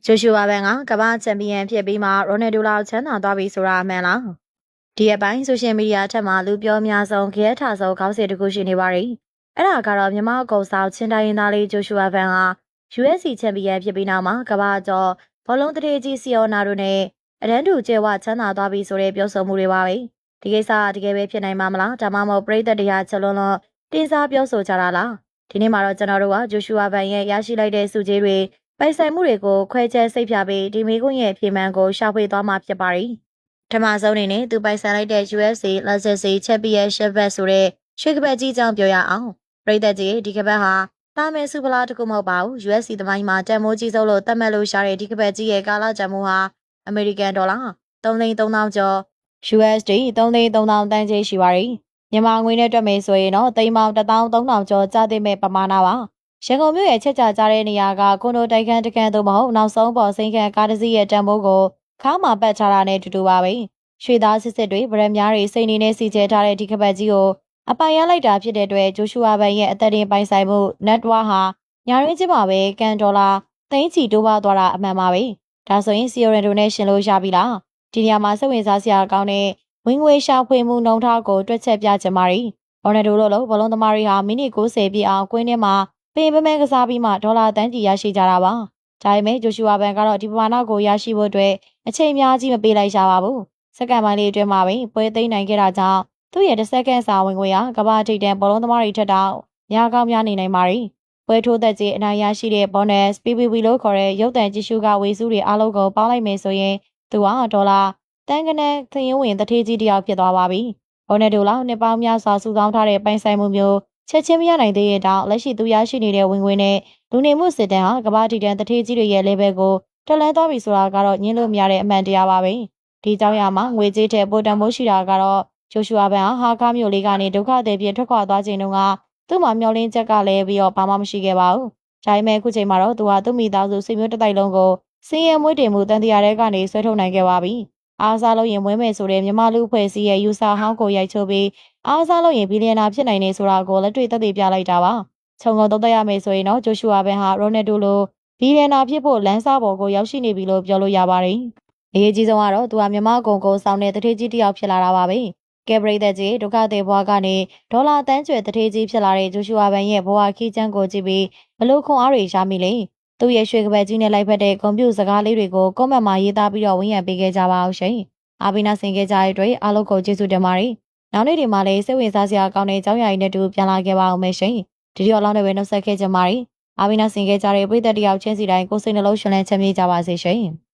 ဂျိုရှူဝါဘန်ကကမ္ဘာချန်ပီယံဖြစ်ပြီးမှရိုနယ်ဒိုလောက်ချမ်းသာသွားပြီဆိုတာအမှန်လားဒီအပိုင်းဆိုရှယ်မီဒီယာထက်မှလူပြောများဆုံးခဲထဆုံးခေါင်းစဉ်တစ်ခုရှိနေပါရီအဲ့ဒါကတော့မြန်မာအကုံဆောင်ချင်းတိုင်းရင်းသားလေးဂျိုရှူဝါဘန်ဟာ USC ချန်ပီယံဖြစ်ပြီးနောက်မှာကမ္ဘာကျော်ဘောလုံးတရေကြီးစီယိုနာတို့နဲ့အတန်းတူကျဲဝချမ်းသာသွားပြီဆိုတဲ့ပြောဆိုမှုတွေပါပဲဒီကိစ္စကတကယ်ပဲဖြစ်နိုင်မှာမလားဒါမှမဟုတ်ပရိသတ်တရားချက်လွန်းတင်စားပြောဆိုကြတာလားဒီနေ့မှာတော့ကျွန်တော်တို့ကဂျိုရှူဝါဘန်ရဲ့ရရှိလိုက်တဲ့စုကြီးတွေပိုင်ဆိုင်မှုတွေကိုခွဲခြားစိတ်ဖြာပြီးဒီမေကွန်းရဲ့ပြေမှန်ကိုရှာဖွေသွားမှာဖြစ်ပါရီ။ပထမဆုံးအနေနဲ့သူပိုင်ဆိုင်လိုက်တဲ့ UFC Legacy Championship ဆိုတဲ့ရွှေကပတ်ကြီးကြောင်းပြောရအောင်။ပြည်သက်ကြီးဒီကပတ်ဟာတာမဲစုဖလားတကူမဟုတ်ပါဘူး။ UFC သမိုင်းမှာတန်မိုးကြီးဆုံးလို့သတ်မှတ်လို့ရှာတဲ့ဒီကပတ်ကြီးရဲ့ကာလတန်မိုးဟာအမေရိကန်ဒေါ်လာ3,300,000ကျော် USD 3,300,000တန်ကြီးရှိပါရီ။မြန်မာငွေနဲ့တွက်မယ်ဆိုရင်တော့သိန်းပေါင်း13,000ကျော်ကျသင့်မဲ့ပမာဏပါ။ရန်ကုန်မြို့ရဲ့ချက်ချကြတဲ့နေရာကကွန်ဒိုတိုက်ခန်းတခန်းသို့မဟုတ်နောက်ဆုံးပေါ်စိန်ခံကားတစ်စီးရဲ့တန်ဖိုးကိုခါမှာပတ်ထားတာနဲ့တူတူပါပဲရွှေသားစစ်စစ်တွေဗရက်များတွေစိတ်နေနဲ့စီကျဲထားတဲ့ဒီကပတ်ကြီးကိုအပိုင်ရလိုက်တာဖြစ်တဲ့အတွက်ဂျိုရှူဝါဘန်ရဲ့အသက်တင်ပိုင်ဆိုင်မှု network ဟာညာရင်းချင်းမှာပဲကန်ဒေါ်လာသိန်းချီတိုးပွားသွားတာအမှန်ပါပဲဒါဆိုရင်စီယိုရန်ဒိုနဲ့ရှင်လို့ရပြီလားဒီနေရာမှာစိတ်ဝင်စားစရာကောင်းတဲ့ဝင်ငွေရှာဖွေမှုနှုံထားကိုတွက်ချက်ပြချင်ပါရီဘော်နယ်ဒိုလို့ဘလုံးသမားတွေဟာမိနစ်90ပြည့်အောင်ကွင်းထဲမှာပင်ပမဲကစားပြီးမှဒေါ်လာတန်းကြီးရရှိကြတာပါဒါပေမဲ့ဂျိုရှူဝါဘန်ကတော့ဒီပမာဏကိုရရှိဖို့အတွက်အချိန်အများကြီးမပေးလိုက်ရပါဘူးစက္ကန့်ပိုင်းလေးအတွင်းမှာပဲပွဲသိမ်းနိုင်ခဲ့တာကြောင့်သူ့ရဲ့တစ်စက္ကန့်စာဝင်ငွေဟာကမ္ဘာထိပ်တန်းဘောလုံးသမားတွေထက်တောင်များကောင်းများနေနိုင်ပါရီပွဲထိုးသက်ကြီးအနိုင်ရရှိတဲ့ bonus PPV လို့ခေါ်တဲ့ရုပ်တံကြည့်ရှုကဝေစုတွေအားလုံးကိုပေါင်းလိုက်မယ်ဆိုရင်သူဟာဒေါ်လာတန်းကနန်းသင်းဝင်တထေးကြီးတစ်ယောက်ဖြစ်သွားပါပြီဘော်နယ်ဒိုလောက်နှစ်ပေါင်းများစွာစုဆောင်းထားတဲ့ပိုင်ဆိုင်မှုမျိုးချက်ချင်းမရနိုင်သေးတဲ့တောင်လက်ရှိသူရရှိနေတဲ့ဝင်ငွေနဲ့လူနေမှုစစ်တမ်းဟာကမ္ဘာထိပ်တန်းတထေးကြီးတွေရဲ့ level ကိုတက်လှမ်းသွားပြီဆိုတာကတော့ညှင်းလို့မရတဲ့အမှန်တရားပါပဲဒီကြောင့်ရမှာငွေကြေးတဲ့ပိုတန်မိုးရှိတာကတော့ဂျိုရှူဝါဘန်ဟာကားမြို့လေးကနေဒုက္ခသည်ပြေထွက်ခွာသွားချိန်တုန်းကသူ့မှာမျောလင်းချက်ကလည်းပြီးတော့ဘာမှမရှိခဲ့ပါဘူး။ဒါပေမဲ့အခုချိန်မှာတော့သူဟာသူ့မိသားစုဆွေမျိုးတစ်တိုက်လုံးကိုစင်းရဲမွေးတင်မှုတန်တရားတွေကနေဆွဲထုတ်နိုင်ခဲ့ပါပြီ။အားစားလို့ရင်မွေးမယ်ဆိုတဲ့မြမလူအဖွဲ့အစည်းရဲ့ယူဆဟောင်းကိုရိုက်ချိုးပြီးအားစားလို့ရင်ဘီလီယံနာဖြစ်နိုင်နေဆိုတာကိုလက်တွေ့သက်သေပြလိုက်တာပါ။ခြုံငုံသုံးသပ်ရမယ်ဆိုရင်တော့ဂျိုရှူဝါဘန်ဟာရိုနယ်ဒိုလိုဘီလီယံနာဖြစ်ဖို့လမ်းစားပေါ်ကိုရောက်ရှိနေပြီလို့ပြောလို့ရပါတယ်။အရေးကြီးဆုံးကတော့သူဟာမြမကုံကိုဆောင်တဲ့တထေးကြီးတစ်ယောက်ဖြစ်လာတာပါပဲ။ကဲပရိသတ်ကြီးဒုက္ခသည်ဘွားကနေဒေါ်လာတန်းကျွဲတထေးကြီးဖြစ်လာတဲ့ဂျိုရှူဝါဘန်ရဲ့ဘဝခီးချမ်းကိုကြည့်ပြီးဘလို့ခွန်အားတွေရမိလဲ။သူ့ရဲ့ရွှေကပတ်ကြီးနဲ့လိုက်ဖက်တဲ့ကွန်ပျူတာစကားလေးတွေကိုကွန်မန့်မှာရေးသားပြီးတော့ဝန်ရံပေးခဲ့ကြပါအောင်ရှင်။အားပေးနာဆင်ခဲ့ကြတဲ့အတွက်အားလုံးကိုကျေးဇူးတင်ပါတယ်။နောက်နေ့ဒီမှာလည်းစိတ်ဝင်စားစရာကောင်းတဲ့အကြောင်းအရာတွေနဲ့တူပြန်လာခဲ့ပါအောင်မယ်ရှင်။ဒီတော့အလောင်းတွေပဲနှုတ်ဆက်ခဲ့ကြပါရီ။အားပေးနာဆင်ခဲ့ကြတဲ့ပရိသတ်တယောက်ချင်းစီတိုင်းကိုယ်စိတ်နှလုံးရှင်လန်းချမ်းမြေ့ကြပါစေရှင်။